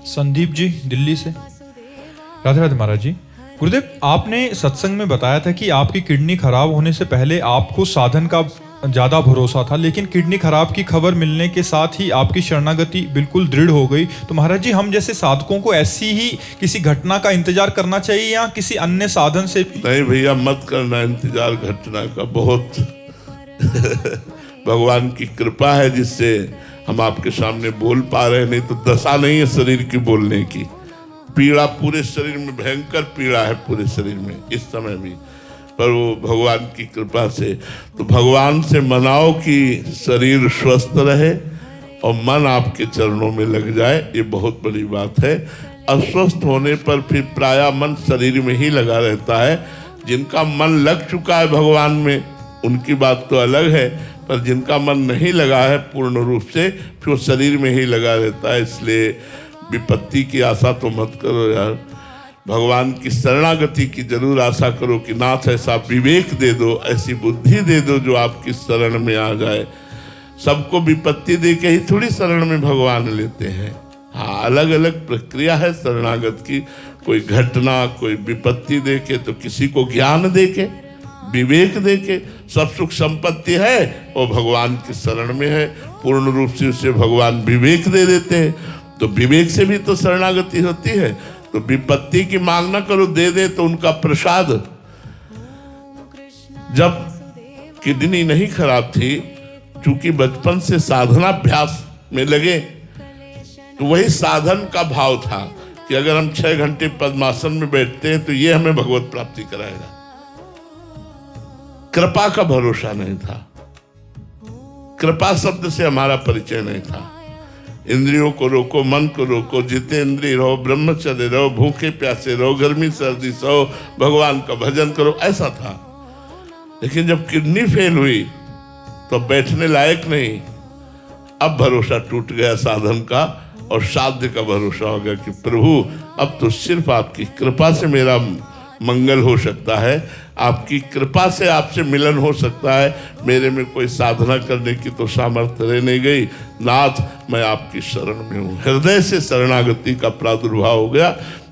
संदीप जी दिल्ली से। राधे राधे महाराज जी। गुरुदेव, आपने सत्संग में बताया था कि आपकी किडनी खराब होने से पहले आपको साधन का ज़्यादा भरोसा था, लेकिन किडनी खराब की खबर मिलने के साथ ही आपकी शरणागति बिल्कुल दृढ़ हो गई। तो महाराज जी, हम जैसे साधकों को ऐसी ही किसी घटना का इंतजार करना चाहिए या किसी अन्य साधन से? नहीं भैया, मत करना इंतजार घटना का। बहुत भगवान की कृपा है जिससे हम आपके सामने बोल पा रहे हैं, नहीं तो दशा नहीं है शरीर की बोलने की। पीड़ा पूरे शरीर में, भयंकर पीड़ा है पूरे शरीर में इस समय भी, पर वो भगवान की कृपा से। तो भगवान से मनाओ कि शरीर स्वस्थ रहे और मन आपके चरणों में लग जाए, ये बहुत बड़ी बात है। अस्वस्थ होने पर फिर प्रायः मन शरीर में ही लगा रहता है। जिनका मन लग चुका है भगवान में उनकी बात तो अलग है, पर जिनका मन नहीं लगा है पूर्ण रूप से, फिर वो शरीर में ही लगा रहता है। इसलिए विपत्ति की आशा तो मत करो यार, भगवान की शरणागति की जरूर आशा करो कि नाथ ऐसा विवेक दे दो, ऐसी बुद्धि दे दो जो आपकी शरण में आ जाए। सबको विपत्ति दे के ही थोड़ी शरण में भगवान लेते हैं। हाँ, अलग अलग प्रक्रिया है शरणागत की। कोई घटना, कोई विपत्ति दे के, तो किसी को ज्ञान दे के, विवेक दे के। सब सुख संपत्ति है वो भगवान की शरण में है, पूर्ण रूप से उसे भगवान विवेक दे देते हैं। तो विवेक से भी तो शरणागति होती है। तो विपत्ति की मांग ना करो, दे दे तो उनका प्रसाद। जब किडनी नहीं खराब थी, चूंकि बचपन से साधनाभ्यास में लगे, तो वही साधन का भाव था कि अगर हम 6 घंटे पद्मासन में बैठते हैं तो ये हमें भगवत प्राप्ति कराएगा। कृपा का भरोसा नहीं था, कृपा शब्द से हमारा परिचय नहीं था। इंद्रियों को रोको, मन को रोको, जितेंद्रिय रहो, ब्रह्मचर्य रहो, भूखे प्यासे रहो, गर्मी सर्दी सहो, भगवान का भजन करो, ऐसा था। लेकिन जब किडनी फेल हुई तो बैठने लायक नहीं। अब भरोसा टूट गया साधन का और साध्य का भरोसा हो गया कि प्रभु अब तो सिर्फ आपकी कृपा से मेरा मंगल हो सकता है, आपकी कृपा से आपसे मिलन हो सकता है। मेरे में कोई साधना करने की तो सामर्थ्य रह नहीं गई। नाथ, मैं आपकी शरण में हूँ। हृदय से शरणागति का प्रादुर्भाव हो गया।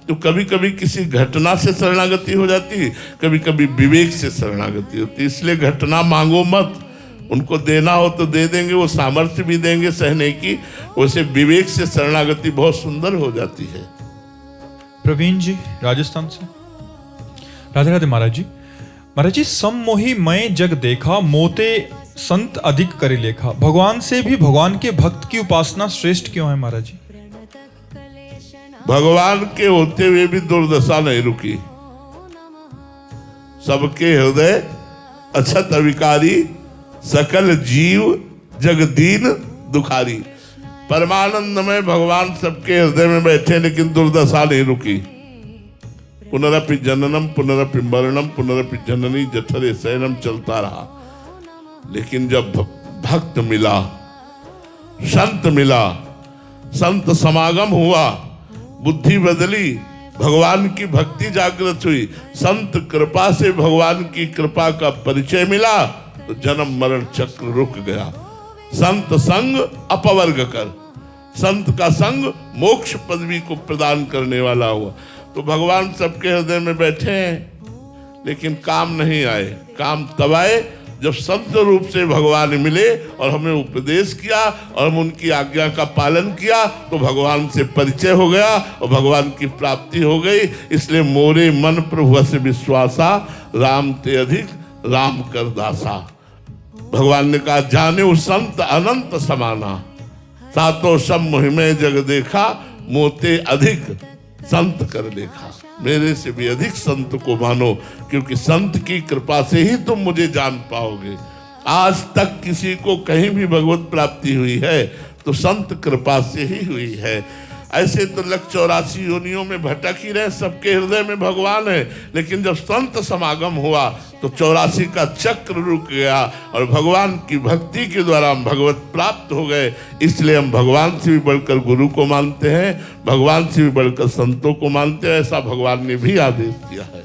तो कभी कभी किसी घटना से शरणागति हो जाती है, कभी कभी विवेक से शरणागति होती है। इसलिए घटना मांगो मत, उनको देना हो तो दे देंगे, वो सामर्थ्य भी देंगे सहने की। वैसे विवेक से शरणागति बहुत सुंदर हो जाती है। प्रवीण जी राजस्थान से। राधे राधे महाराज जी। महाराज जी, सम्मोही मैं जग देखा, मोते संत अधिक करे लेखा। भगवान से भी भगवान के भक्त की उपासना श्रेष्ठ क्यों है महाराज जी? भगवान के होते हुए भी दुर्दशा नहीं रुकी। सबके हृदय अछत अविकारी, सकल जीव जगदीन दुखारी। परमानंद में भगवान सबके हृदय में बैठे, लेकिन दुर्दशा नहीं रुकी। पुनरपि जननम पुनरपि मरणम पुनरपि जननी जठरे शयनम चलता रहा। लेकिन जब भक्त मिला, संत मिला, संत समागम हुआ, बुद्धि बदली, भगवान की भक्ति जागृत हुई, संत कृपा से भगवान की कृपा का परिचय मिला, तो जन्म मरण चक्र रुक गया। संत संग अपवर्ग कर, संत का संग मोक्ष पदवी को प्रदान करने वाला हुआ। तो भगवान सबके हृदय में बैठे हैं, लेकिन काम नहीं आए। काम तब आए जब संत रूप से भगवान मिले और हमें उपदेश किया और हम उनकी आज्ञा का पालन किया, तो भगवान से परिचय हो गया और भगवान की प्राप्ति हो गई। इसलिए मोरे मन प्रभु से विश्वासा, राम ते अधिक राम कर दासा। भगवान ने कहा, जाने उस संत अनंत समाना, सातों सब महिमे जग देखा, मोते अधिक संत कर देखा। मेरे से भी अधिक संत को मानो, क्योंकि संत की कृपा से ही तुम मुझे जान पाओगे। आज तक किसी को कहीं भी भगवत प्राप्ति हुई है तो संत कृपा से ही हुई है। ऐसे तो 184 योनियों में भटक ही रहे, सबके हृदय में भगवान है, लेकिन जब संत समागम हुआ तो 84 का चक्र रुक गया और भगवान की भक्ति के द्वारा हम भगवत प्राप्त हो गए। इसलिए हम भगवान से भी बढ़कर गुरु को मानते हैं, भगवान से भी बढ़कर संतों को मानते हैं। ऐसा भगवान ने भी आदेश दिया है।